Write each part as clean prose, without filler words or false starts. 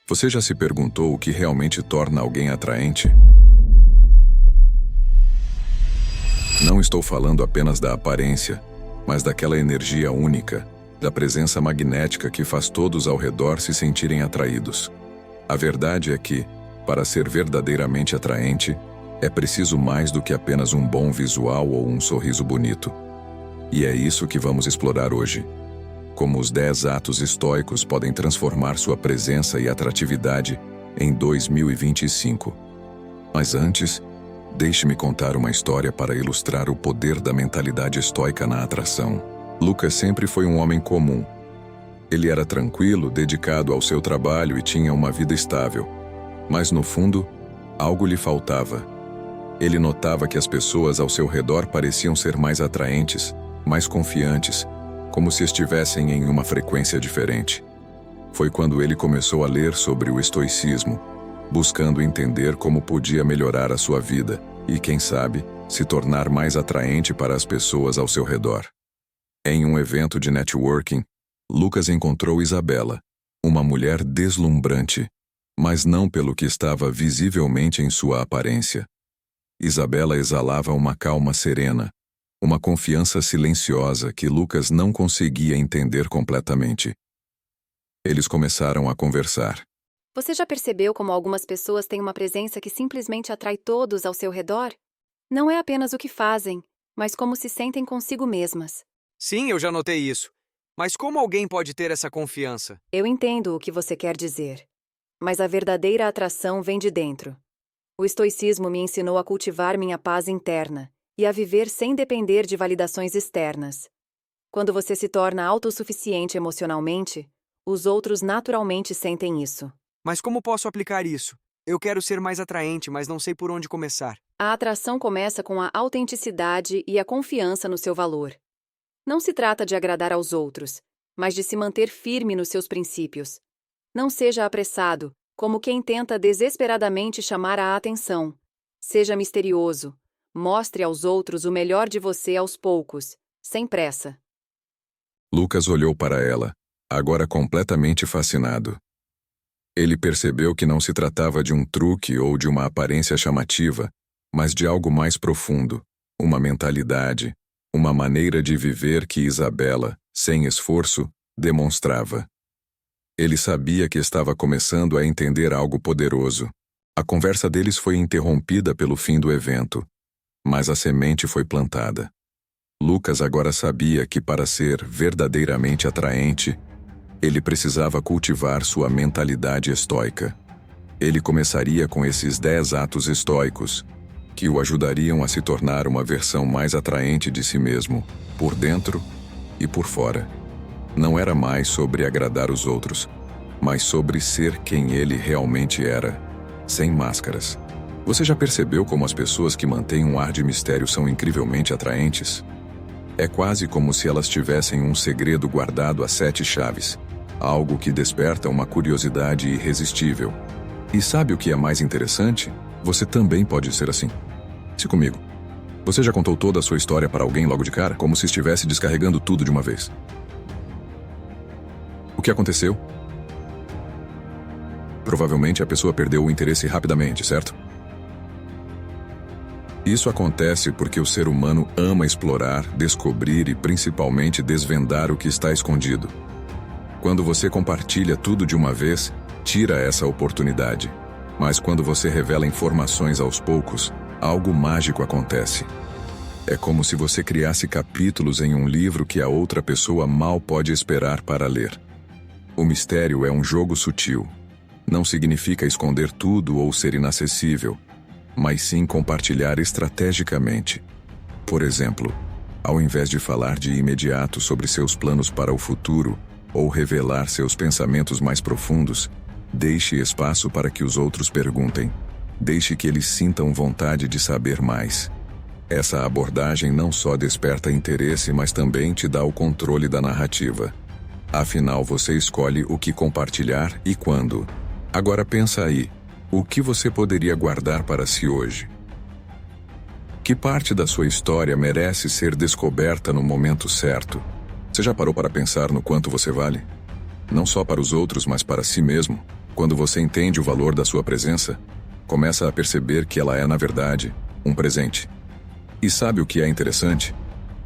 Você já se perguntou o que realmente torna alguém atraente? Não estou falando apenas da aparência, mas daquela energia única, da presença magnética que faz todos ao redor se sentirem atraídos. A verdade é que, para ser verdadeiramente atraente, é preciso mais do que apenas um bom visual ou um sorriso bonito. E é isso que vamos explorar hoje. Como os 10 atos estoicos podem transformar sua presença e atratividade em 2025. Mas antes, deixe-me contar uma história para ilustrar o poder da mentalidade estoica na atração. Lucas sempre foi um homem comum. Ele era tranquilo, dedicado ao seu trabalho e tinha uma vida estável. Mas no fundo, algo lhe faltava. Ele notava que as pessoas ao seu redor pareciam ser mais atraentes, mais confiantes, como se estivessem em uma frequência diferente. Foi quando ele começou a ler sobre o estoicismo, buscando entender como podia melhorar a sua vida e, quem sabe, se tornar mais atraente para as pessoas ao seu redor. Em um evento de networking, Lucas encontrou Isabela, uma mulher deslumbrante, mas não pelo que estava visivelmente em sua aparência. Isabela exalava uma calma serena, uma confiança silenciosa que Lucas não conseguia entender completamente. Eles começaram a conversar. Você já percebeu como algumas pessoas têm uma presença que simplesmente atrai todos ao seu redor? Não é apenas o que fazem, mas como se sentem consigo mesmas. Sim, eu já notei isso. Mas como alguém pode ter essa confiança? Eu entendo o que você quer dizer, mas a verdadeira atração vem de dentro. O estoicismo me ensinou a cultivar minha paz interna e a viver sem depender de validações externas. Quando você se torna autossuficiente emocionalmente, os outros naturalmente sentem isso. Mas como posso aplicar isso? Eu quero ser mais atraente, mas não sei por onde começar. A atração começa com a autenticidade e a confiança no seu valor. Não se trata de agradar aos outros, mas de se manter firme nos seus princípios. Não seja apressado, como quem tenta desesperadamente chamar a atenção. Seja misterioso. Mostre aos outros o melhor de você aos poucos, sem pressa. Lucas olhou para ela, agora completamente fascinado. Ele percebeu que não se tratava de um truque ou de uma aparência chamativa, mas de algo mais profundo, uma mentalidade, uma maneira de viver que Isabela, sem esforço, demonstrava. Ele sabia que estava começando a entender algo poderoso. A conversa deles foi interrompida pelo fim do evento, mas a semente foi plantada. Lucas agora sabia que para ser verdadeiramente atraente, ele precisava cultivar sua mentalidade estoica. Ele começaria com esses 10 atos estoicos, que o ajudariam a se tornar uma versão mais atraente de si mesmo, por dentro e por fora. Não era mais sobre agradar os outros, mas sobre ser quem ele realmente era, sem máscaras. Você já percebeu como as pessoas que mantêm um ar de mistério são incrivelmente atraentes? É quase como se elas tivessem um segredo guardado a 7 chaves, algo que desperta uma curiosidade irresistível. E sabe o que é mais interessante? Você também pode ser assim. Se comigo. Você já contou toda a sua história para alguém logo de cara, como se estivesse descarregando tudo de uma vez. O que aconteceu? Provavelmente a pessoa perdeu o interesse rapidamente, certo? Isso acontece porque o ser humano ama explorar, descobrir e principalmente desvendar o que está escondido. Quando você compartilha tudo de uma vez, tira essa oportunidade. Mas quando você revela informações aos poucos, algo mágico acontece. É como se você criasse capítulos em um livro que a outra pessoa mal pode esperar para ler. O mistério é um jogo sutil. Não significa esconder tudo ou ser inacessível, mas sim compartilhar estrategicamente. Por exemplo, ao invés de falar de imediato sobre seus planos para o futuro ou revelar seus pensamentos mais profundos, deixe espaço para que os outros perguntem. Deixe que eles sintam vontade de saber mais. Essa abordagem não só desperta interesse, mas também te dá o controle da narrativa. Afinal, você escolhe o que compartilhar e quando. Agora pensa aí. O que você poderia guardar para si hoje? Que parte da sua história merece ser descoberta no momento certo? Você já parou para pensar no quanto você vale? Não só para os outros, mas para si mesmo. Quando você entende o valor da sua presença, começa a perceber que ela é, na verdade, um presente. E sabe o que é interessante?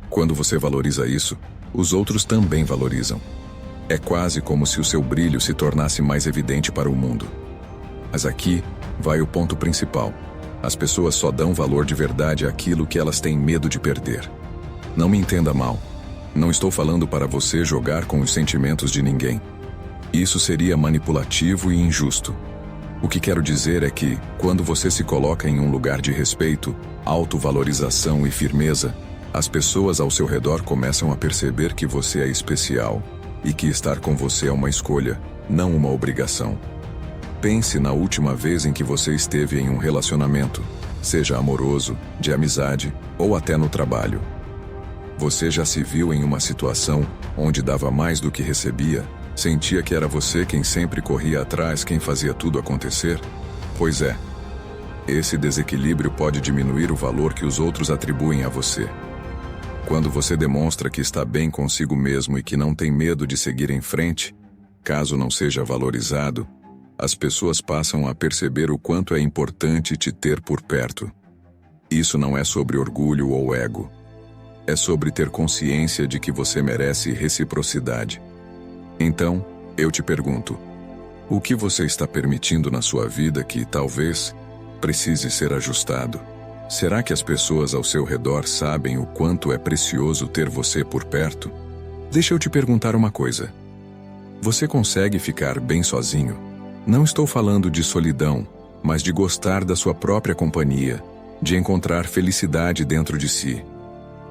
Quando você valoriza isso, os outros também valorizam. É quase como se o seu brilho se tornasse mais evidente para o mundo. Mas aqui vai o ponto principal. As pessoas só dão valor de verdade àquilo que elas têm medo de perder. Não me entenda mal. Não estou falando para você jogar com os sentimentos de ninguém. Isso seria manipulativo e injusto. O que quero dizer é que, quando você se coloca em um lugar de respeito, autovalorização e firmeza, as pessoas ao seu redor começam a perceber que você é especial e que estar com você é uma escolha, não uma obrigação. Pense na última vez em que você esteve em um relacionamento, seja amoroso, de amizade ou até no trabalho. Você já se viu em uma situação onde dava mais do que recebia? Sentia que era você quem sempre corria atrás, quem fazia tudo acontecer? Pois é. Esse desequilíbrio pode diminuir o valor que os outros atribuem a você. Quando você demonstra que está bem consigo mesmo e que não tem medo de seguir em frente, caso não seja valorizado, as pessoas passam a perceber o quanto é importante te ter por perto. Isso não é sobre orgulho ou ego. É sobre ter consciência de que você merece reciprocidade. Então, eu te pergunto, o que você está permitindo na sua vida que, talvez, precise ser ajustado? Será que as pessoas ao seu redor sabem o quanto é precioso ter você por perto? Deixa eu te perguntar uma coisa. Você consegue ficar bem sozinho? Não estou falando de solidão, mas de gostar da sua própria companhia, de encontrar felicidade dentro de si.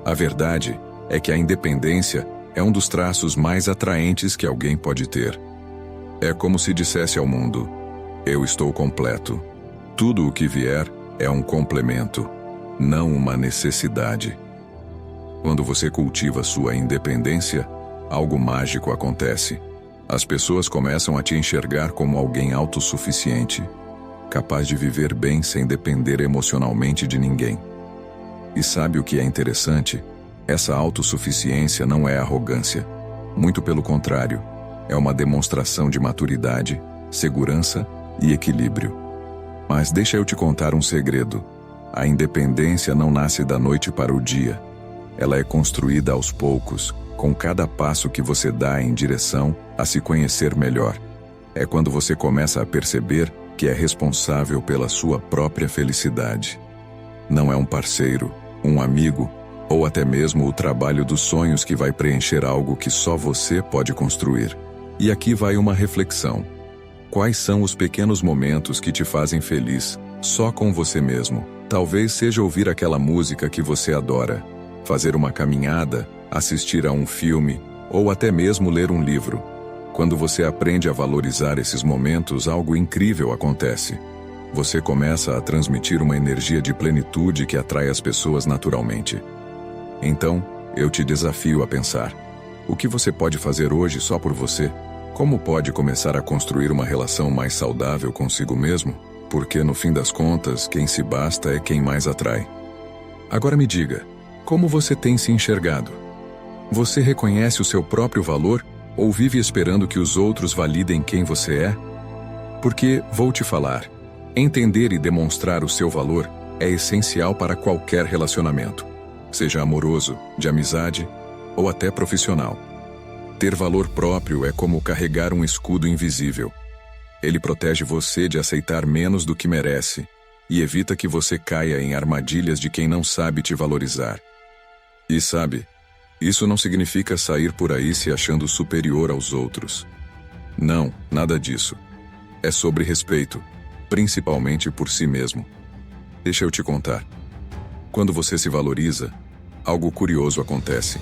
A verdade é que a independência é um dos traços mais atraentes que alguém pode ter. É como se dissesse ao mundo: eu estou completo. Tudo o que vier é um complemento, não uma necessidade. Quando você cultiva sua independência, algo mágico acontece. As pessoas começam a te enxergar como alguém autossuficiente, capaz de viver bem sem depender emocionalmente de ninguém. E sabe o que é interessante? Essa autossuficiência não é arrogância. Muito pelo contrário, é uma demonstração de maturidade, segurança e equilíbrio. Mas deixa eu te contar um segredo. A independência não nasce da noite para o dia. Ela é construída aos poucos, com cada passo que você dá em direção a se conhecer melhor. É quando você começa a perceber que é responsável pela sua própria felicidade. Não é um parceiro, um amigo, ou até mesmo o trabalho dos sonhos que vai preencher algo que só você pode construir. E aqui vai uma reflexão. Quais são os pequenos momentos que te fazem feliz, só com você mesmo? Talvez seja ouvir aquela música que você adora, fazer uma caminhada, assistir a um filme, ou até mesmo ler um livro. Quando você aprende a valorizar esses momentos, algo incrível acontece. Você começa a transmitir uma energia de plenitude que atrai as pessoas naturalmente. Então, eu te desafio a pensar: o que você pode fazer hoje só por você? Como pode começar a construir uma relação mais saudável consigo mesmo? Porque, no fim das contas, quem se basta é quem mais atrai. Agora me diga, como você tem se enxergado? Você reconhece o seu próprio valor ou vive esperando que os outros validem quem você é? Porque, vou te falar, entender e demonstrar o seu valor é essencial para qualquer relacionamento, seja amoroso, de amizade ou até profissional. Ter valor próprio é como carregar um escudo invisível. Ele protege você de aceitar menos do que merece e evita que você caia em armadilhas de quem não sabe te valorizar. E sabe, isso não significa sair por aí se achando superior aos outros. Não, nada disso. É sobre respeito, principalmente por si mesmo. Deixa eu te contar. Quando você se valoriza, algo curioso acontece.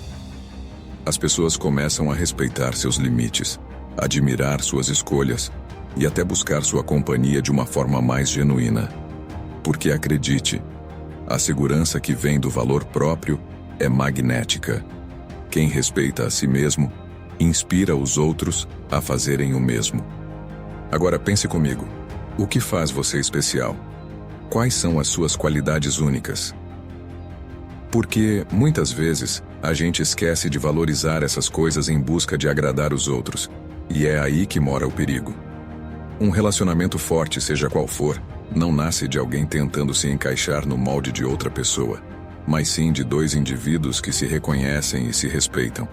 As pessoas começam a respeitar seus limites, admirar suas escolhas e até buscar sua companhia de uma forma mais genuína. Porque acredite, a segurança que vem do valor próprio é magnética. Quem respeita a si mesmo, inspira os outros a fazerem o mesmo. Agora pense comigo, o que faz você especial? Quais são as suas qualidades únicas? Porque, muitas vezes, a gente esquece de valorizar essas coisas em busca de agradar os outros, e é aí que mora o perigo. Um relacionamento forte, seja qual for, não nasce de alguém tentando se encaixar no molde de outra pessoa, mas sim de dois indivíduos que se reconhecem e se respeitam.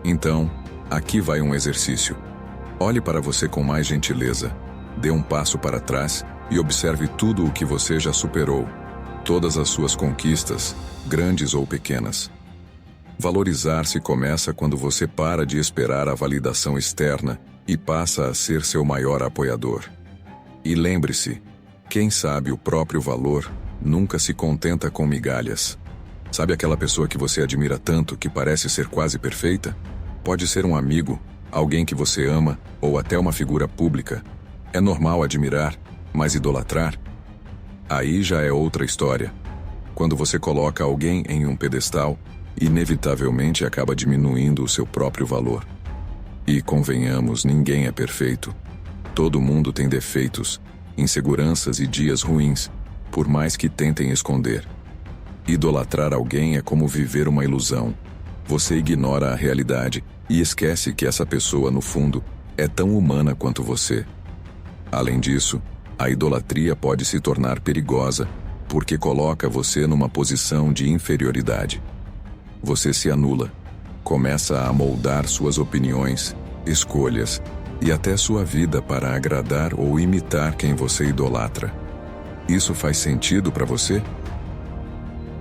Então, aqui vai um exercício. Olhe para você com mais gentileza, dê um passo para trás e observe tudo o que você já superou, todas as suas conquistas, grandes ou pequenas. Valorizar-se começa quando você para de esperar a validação externa e passa a ser seu maior apoiador. E lembre-se, quem sabe o próprio valor nunca se contenta com migalhas. Sabe aquela pessoa que você admira tanto que parece ser quase perfeita? Pode ser um amigo, alguém que você ama ou até uma figura pública. É normal admirar, mas idolatrar? Aí já é outra história. Quando você coloca alguém em um pedestal, inevitavelmente acaba diminuindo o seu próprio valor. E convenhamos, ninguém é perfeito. Todo mundo tem defeitos, inseguranças e dias ruins, por mais que tentem esconder. Idolatrar alguém é como viver uma ilusão. Você ignora a realidade e esquece que essa pessoa, no fundo, é tão humana quanto você. Além disso, a idolatria pode se tornar perigosa, porque coloca você numa posição de inferioridade. Você se anula, começa a moldar suas opiniões, escolhas e até sua vida para agradar ou imitar quem você idolatra. Isso faz sentido para você?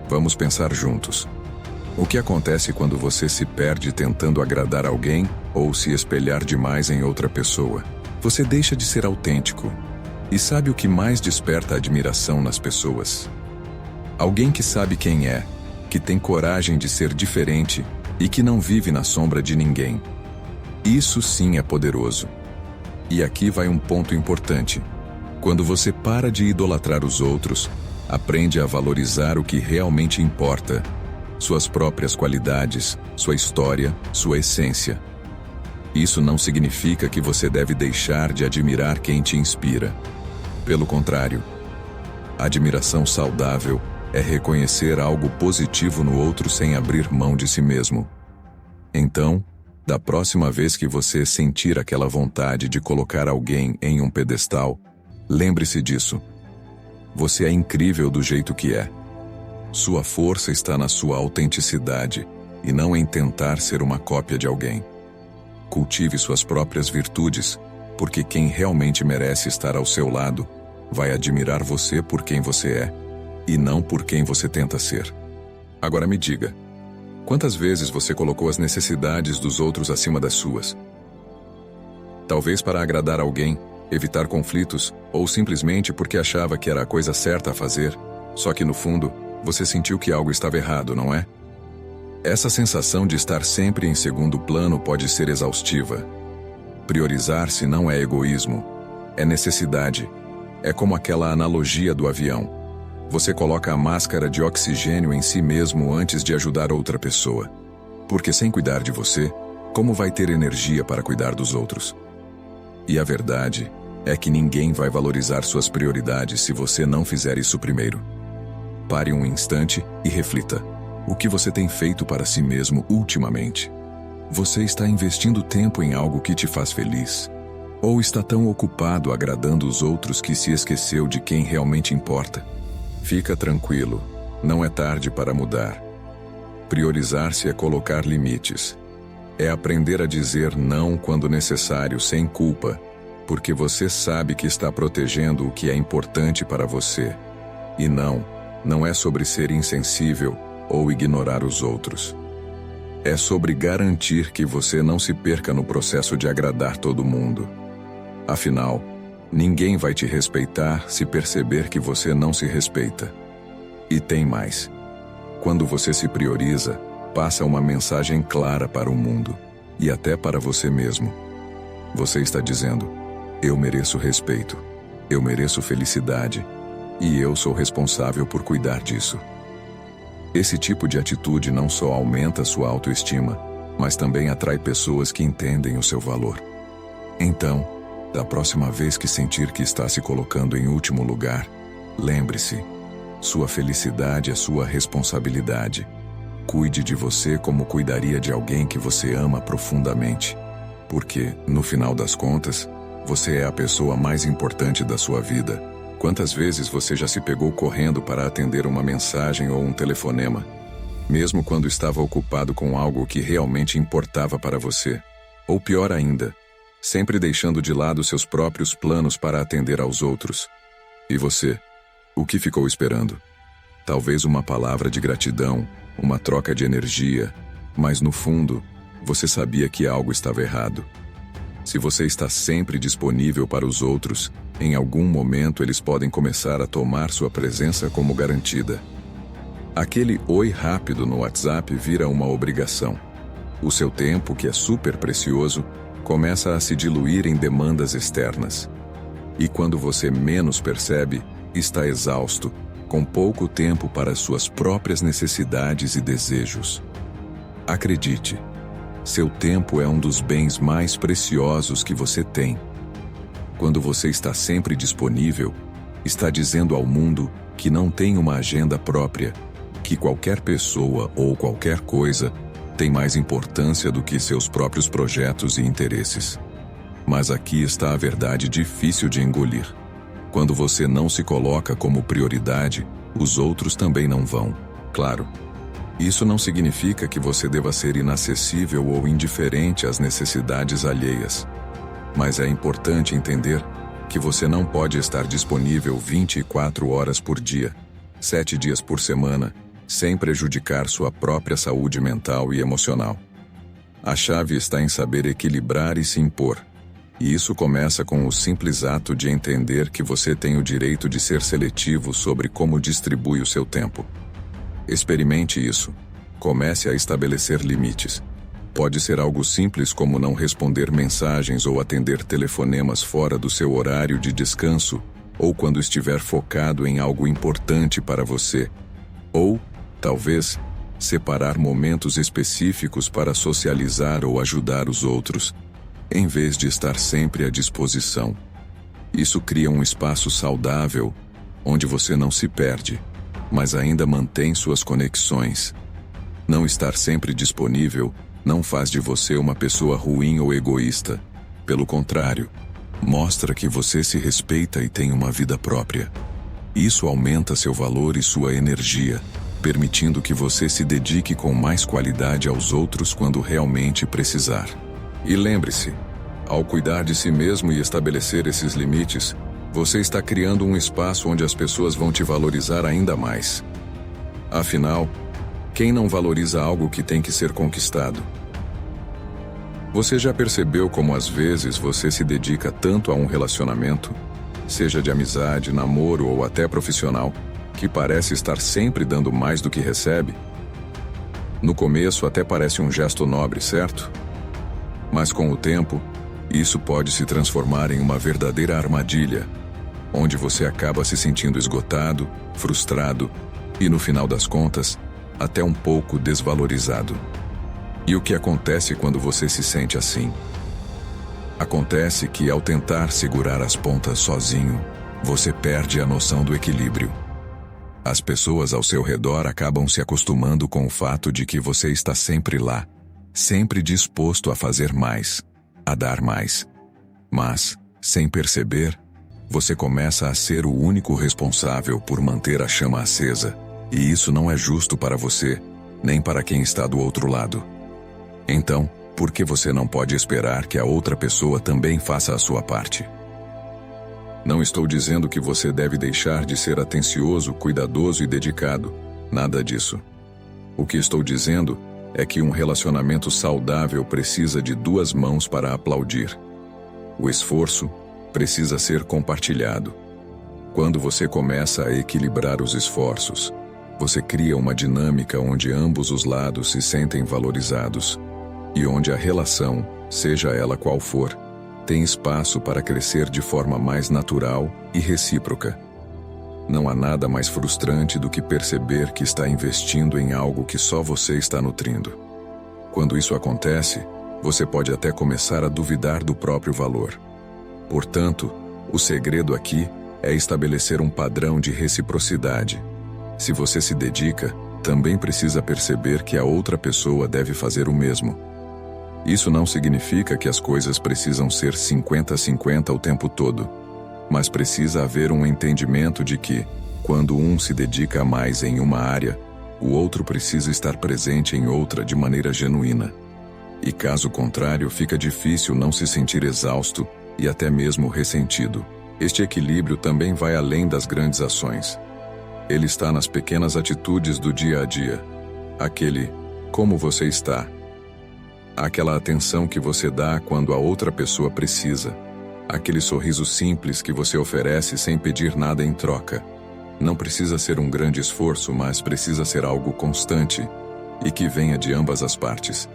Vamos pensar juntos. O que acontece quando você se perde tentando agradar alguém ou se espelhar demais em outra pessoa? Você deixa de ser autêntico. E sabe o que mais desperta admiração nas pessoas? Alguém que sabe quem é, que tem coragem de ser diferente e que não vive na sombra de ninguém. Isso sim é poderoso. E aqui vai um ponto importante. Quando você para de idolatrar os outros, aprende a valorizar o que realmente importa: suas próprias qualidades, sua história, sua essência. Isso não significa que você deve deixar de admirar quem te inspira. Pelo contrário, a admiração saudável é reconhecer algo positivo no outro sem abrir mão de si mesmo. Então, da próxima vez que você sentir aquela vontade de colocar alguém em um pedestal, lembre-se disso. Você é incrível do jeito que é. Sua força está na sua autenticidade e não em tentar ser uma cópia de alguém. Cultive suas próprias virtudes, porque quem realmente merece estar ao seu lado vai admirar você por quem você é e não por quem você tenta ser. Agora me diga, quantas vezes você colocou as necessidades dos outros acima das suas? Talvez para agradar alguém, evitar conflitos ou simplesmente porque achava que era a coisa certa a fazer, só que no fundo, você sentiu que algo estava errado, não é? Essa sensação de estar sempre em segundo plano pode ser exaustiva. Priorizar-se não é egoísmo, é necessidade. É como aquela analogia do avião. Você coloca a máscara de oxigênio em si mesmo antes de ajudar outra pessoa. Porque sem cuidar de você, como vai ter energia para cuidar dos outros? E a verdade é que ninguém vai valorizar suas prioridades se você não fizer isso primeiro. Pare um instante e reflita. O que você tem feito para si mesmo ultimamente? Você está investindo tempo em algo que te faz feliz? Ou está tão ocupado agradando os outros que se esqueceu de quem realmente importa? Fica tranquilo, não é tarde para mudar. Priorizar-se é colocar limites. É aprender a dizer não quando necessário, sem culpa, porque você sabe que está protegendo o que é importante para você. E não é sobre ser insensível ou ignorar os outros. É sobre garantir que você não se perca no processo de agradar todo mundo. Afinal, ninguém vai te respeitar se perceber que você não se respeita. E tem mais. Quando você se prioriza, passa uma mensagem clara para o mundo, e até para você mesmo. Você está dizendo: eu mereço respeito, eu mereço felicidade, e eu sou responsável por cuidar disso. Esse tipo de atitude não só aumenta sua autoestima, mas também atrai pessoas que entendem o seu valor. Então, da próxima vez que sentir que está se colocando em último lugar, lembre-se, sua felicidade é sua responsabilidade. Cuide de você como cuidaria de alguém que você ama profundamente. Porque, no final das contas, Você é a pessoa mais importante da sua vida. Quantas vezes você já se pegou correndo para atender uma mensagem ou um telefonema, mesmo quando estava ocupado com algo que realmente importava para você? Ou pior ainda, sempre deixando de lado seus próprios planos para atender aos outros. E você? O que ficou esperando? Talvez uma palavra de gratidão, uma troca de energia, mas no fundo, você sabia que algo estava errado. Se você está sempre disponível para os outros, em algum momento eles podem começar a tomar sua presença como garantida. Aquele oi rápido no WhatsApp vira uma obrigação. O seu tempo, que é super precioso, começa a se diluir em demandas externas. E quando você menos percebe, está exausto, com pouco tempo para suas próprias necessidades e desejos. Acredite, seu tempo é um dos bens mais preciosos que você tem. Quando você está sempre disponível, está dizendo ao mundo que não tem uma agenda própria, que qualquer pessoa ou qualquer coisa tem mais importância do que seus próprios projetos e interesses. Mas aqui está a verdade difícil de engolir. Quando você não se coloca como prioridade, os outros também não vão. Claro, isso não significa que você deva ser inacessível ou indiferente às necessidades alheias. Mas é importante entender que você não pode estar disponível 24 horas por dia, 7 dias por semana, sem prejudicar sua própria saúde mental e emocional. A chave está em saber equilibrar e se impor. E isso começa com o simples ato de entender que você tem o direito de ser seletivo sobre como distribui o seu tempo. Experimente isso. Comece a estabelecer limites. Pode ser algo simples como não responder mensagens ou atender telefonemas fora do seu horário de descanso, ou quando estiver focado em algo importante para você. Ou, talvez, separar momentos específicos para socializar ou ajudar os outros, em vez de estar sempre à disposição. Isso cria um espaço saudável, onde você não se perde, mas ainda mantém suas conexões. Não estar sempre disponível não faz de você uma pessoa ruim ou egoísta. Pelo contrário, mostra que você se respeita e tem uma vida própria. Isso aumenta seu valor e sua energia, permitindo que você se dedique com mais qualidade aos outros quando realmente precisar. E lembre-se, ao cuidar de si mesmo e estabelecer esses limites, você está criando um espaço onde as pessoas vão te valorizar ainda mais. Afinal, quem não valoriza algo que tem que ser conquistado? Você já percebeu como às vezes você se dedica tanto a um relacionamento, seja de amizade, namoro ou até profissional, que parece estar sempre dando mais do que recebe? No começo até parece um gesto nobre, certo? Mas com o tempo, isso pode se transformar em uma verdadeira armadilha, onde você acaba se sentindo esgotado, frustrado e, no final das contas, até um pouco desvalorizado. E o que acontece quando você se sente assim? Acontece que, ao tentar segurar as pontas sozinho, você perde a noção do equilíbrio. As pessoas ao seu redor acabam se acostumando com o fato de que você está sempre lá, sempre disposto a fazer mais, a dar mais. Mas, sem perceber, você começa a ser o único responsável por manter a chama acesa, e isso não é justo para você, nem para quem está do outro lado. Então, por que você não pode esperar que a outra pessoa também faça a sua parte? Não estou dizendo que você deve deixar de ser atencioso, cuidadoso e dedicado. Nada disso. O que estou dizendo é que um relacionamento saudável precisa de duas mãos para aplaudir. O esforço precisa ser compartilhado. Quando você começa a equilibrar os esforços, você cria uma dinâmica onde ambos os lados se sentem valorizados e onde a relação, seja ela qual for, tem espaço para crescer de forma mais natural e recíproca. Não há nada mais frustrante do que perceber que está investindo em algo que só você está nutrindo. Quando isso acontece, você pode até começar a duvidar do próprio valor. Portanto, o segredo aqui é estabelecer um padrão de reciprocidade. Se você se dedica, também precisa perceber que a outra pessoa deve fazer o mesmo. Isso não significa que as coisas precisam ser 50-50 o tempo todo, mas precisa haver um entendimento de que, quando um se dedica mais em uma área, o outro precisa estar presente em outra de maneira genuína. E caso contrário, fica difícil não se sentir exausto e até mesmo ressentido. Este equilíbrio também vai além das grandes ações. Ele está nas pequenas atitudes do dia a dia. Aquele como você está. Aquela atenção que você dá quando a outra pessoa precisa. Aquele sorriso simples que você oferece sem pedir nada em troca. Não precisa ser um grande esforço, mas precisa ser algo constante e que venha de ambas as partes.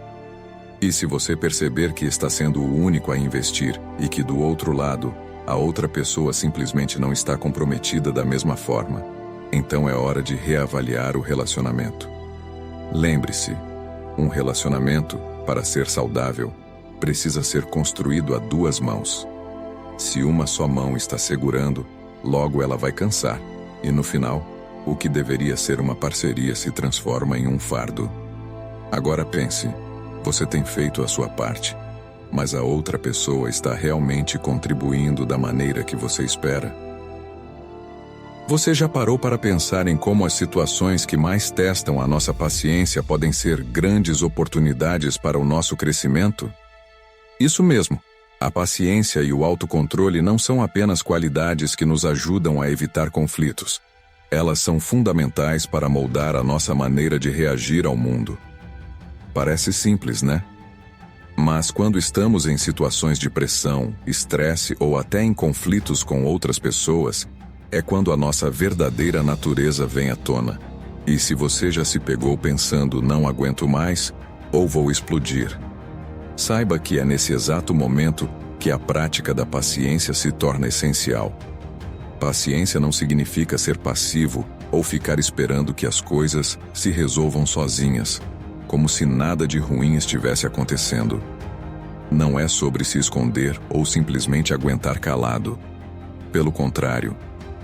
E se você perceber que está sendo o único a investir e que do outro lado, a outra pessoa simplesmente não está comprometida da mesma forma, então é hora de reavaliar o relacionamento. Lembre-se, um relacionamento, para ser saudável, precisa ser construído a duas mãos. Se uma só mão está segurando, logo ela vai cansar, e no final, o que deveria ser uma parceria se transforma em um fardo. Agora pense, você tem feito a sua parte, mas a outra pessoa está realmente contribuindo da maneira que você espera? Você já parou para pensar em como as situações que mais testam a nossa paciência podem ser grandes oportunidades para o nosso crescimento? Isso mesmo, a paciência e o autocontrole não são apenas qualidades que nos ajudam a evitar conflitos. Elas são fundamentais para moldar a nossa maneira de reagir ao mundo. Parece simples, né? Mas quando estamos em situações de pressão, estresse ou até em conflitos com outras pessoas, é quando a nossa verdadeira natureza vem à tona. E se você já se pegou pensando não aguento mais, ou vou explodir, saiba que é nesse exato momento que a prática da paciência se torna essencial. Paciência não significa ser passivo ou ficar esperando que as coisas se resolvam sozinhas, como se nada de ruim estivesse acontecendo. Não é sobre se esconder ou simplesmente aguentar calado. Pelo contrário,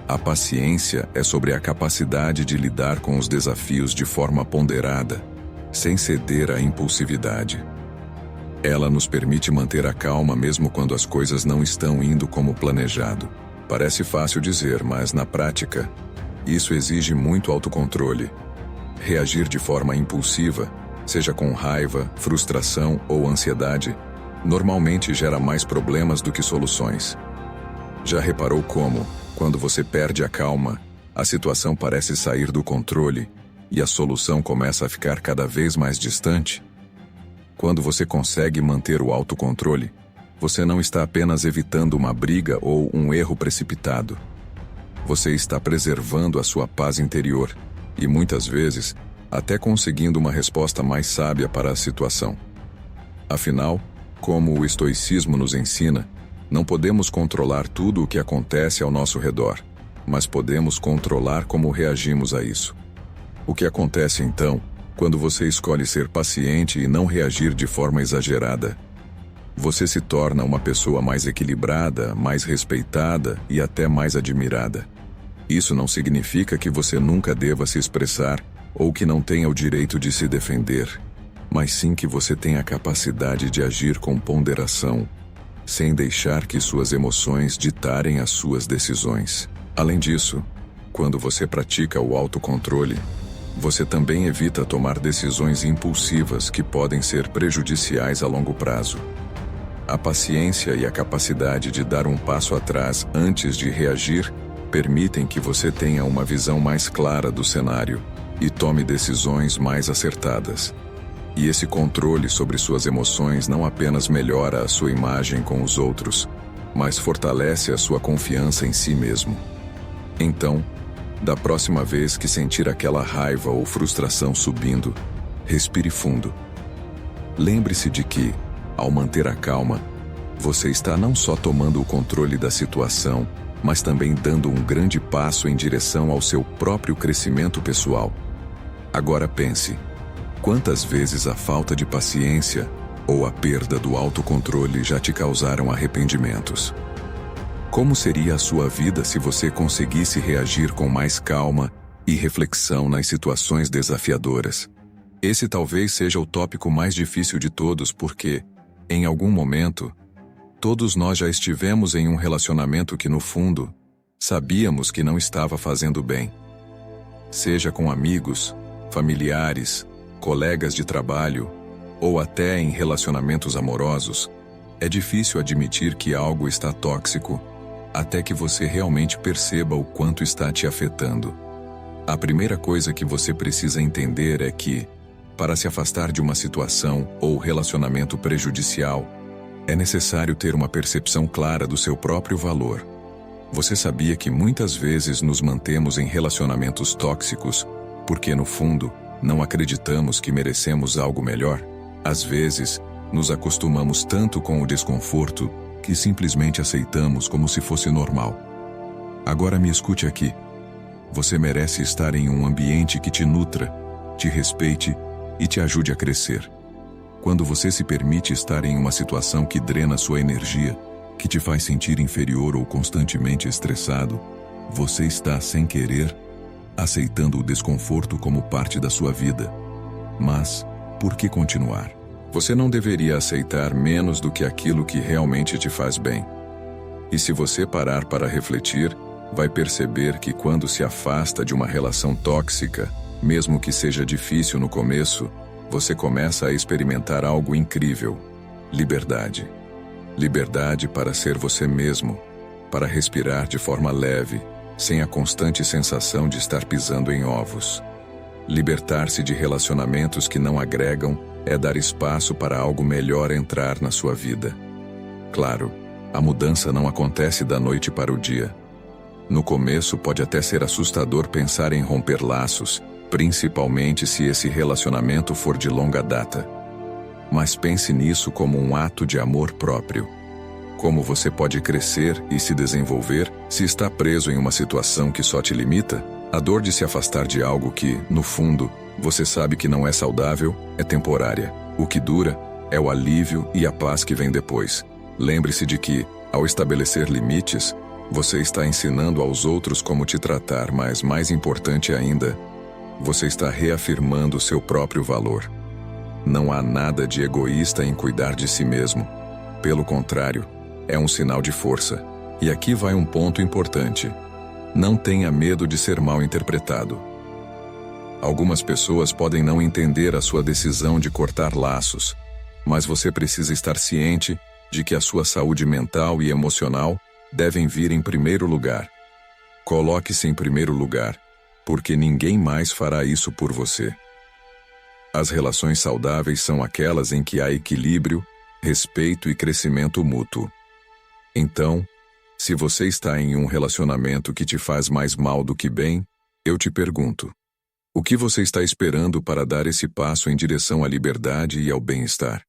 a paciência é sobre a capacidade de lidar com os desafios de forma ponderada, sem ceder à impulsividade. Ela nos permite manter a calma mesmo quando as coisas não estão indo como planejado. Parece fácil dizer, mas na prática, isso exige muito autocontrole. Reagir de forma impulsiva, seja com raiva, frustração ou ansiedade, normalmente gera mais problemas do que soluções. Já reparou como, quando você perde a calma, a situação parece sair do controle e a solução começa a ficar cada vez mais distante? Quando você consegue manter o autocontrole, você não está apenas evitando uma briga ou um erro precipitado. Você está preservando a sua paz interior e, muitas vezes, até conseguindo uma resposta mais sábia para a situação. Afinal, como o estoicismo nos ensina, não podemos controlar tudo o que acontece ao nosso redor, mas podemos controlar como reagimos a isso. O que acontece então, quando você escolhe ser paciente e não reagir de forma exagerada? Você se torna uma pessoa mais equilibrada, mais respeitada e até mais admirada. Isso não significa que você nunca deva se expressar ou que não tenha o direito de se defender, mas sim que você tenha a capacidade de agir com ponderação, sem deixar que suas emoções ditarem as suas decisões. Além disso, quando você pratica o autocontrole, você também evita tomar decisões impulsivas que podem ser prejudiciais a longo prazo. A paciência e a capacidade de dar um passo atrás antes de reagir permitem que você tenha uma visão mais clara do cenário e tome decisões mais acertadas. E esse controle sobre suas emoções não apenas melhora a sua imagem com os outros, mas fortalece a sua confiança em si mesmo. Então, da próxima vez que sentir aquela raiva ou frustração subindo, respire fundo. Lembre-se de que, ao manter a calma, você está não só tomando o controle da situação, mas também dando um grande passo em direção ao seu próprio crescimento pessoal. Agora pense, quantas vezes a falta de paciência ou a perda do autocontrole já te causaram arrependimentos? Como seria a sua vida se você conseguisse reagir com mais calma e reflexão nas situações desafiadoras? Esse talvez seja o tópico mais difícil de todos porque, Em algum momento, todos nós já estivemos em um relacionamento que, no fundo, sabíamos que não estava fazendo bem. Seja com amigos, familiares, colegas de trabalho, ou até em relacionamentos amorosos, é difícil admitir que algo está tóxico, até que você realmente perceba o quanto está te afetando. A primeira coisa que você precisa entender é que, para se afastar de uma situação ou relacionamento prejudicial, é necessário ter uma percepção clara do seu próprio valor. Você sabia que muitas vezes nos mantemos em relacionamentos tóxicos porque, no fundo, não acreditamos que merecemos algo melhor? Às vezes, nos acostumamos tanto com o desconforto que simplesmente aceitamos como se fosse normal. Agora me escute aqui. Você merece estar em um ambiente que te nutra, te respeite e te ajude a crescer. Quando você se permite estar em uma situação que drena sua energia, que te faz sentir inferior ou constantemente estressado, você está, sem querer, aceitando o desconforto como parte da sua vida. Mas, por que continuar? Você não deveria aceitar menos do que aquilo que realmente te faz bem. E se você parar para refletir, vai perceber que quando se afasta de uma relação tóxica, mesmo que seja difícil no começo, você começa a experimentar algo incrível: liberdade. Liberdade para ser você mesmo, para respirar de forma leve, sem a constante sensação de estar pisando em ovos. Libertar-se de relacionamentos que não agregam é dar espaço para algo melhor entrar na sua vida. Claro, a mudança não acontece da noite para o dia. No começo pode até ser assustador pensar em romper laços, principalmente se esse relacionamento for de longa data. Mas pense nisso como um ato de amor próprio. Como você pode crescer e se desenvolver se está preso em uma situação que só te limita? A dor de se afastar de algo que, no fundo, você sabe que não é saudável, é temporária. O que dura é o alívio e a paz que vem depois. Lembre-se de que, ao estabelecer limites, você está ensinando aos outros como te tratar, mas, mais importante ainda, você está reafirmando seu próprio valor. Não há nada de egoísta em cuidar de si mesmo. Pelo contrário, é um sinal de força. E aqui vai um ponto importante. Não tenha medo de ser mal interpretado. Algumas pessoas podem não entender a sua decisão de cortar laços, mas você precisa estar ciente de que a sua saúde mental e emocional devem vir em primeiro lugar. Coloque-se em primeiro lugar, porque ninguém mais fará isso por você. As relações saudáveis são aquelas em que há equilíbrio, respeito e crescimento mútuo. Então, se você está em um relacionamento que te faz mais mal do que bem, eu te pergunto: o que você está esperando para dar esse passo em direção à liberdade e ao bem-estar?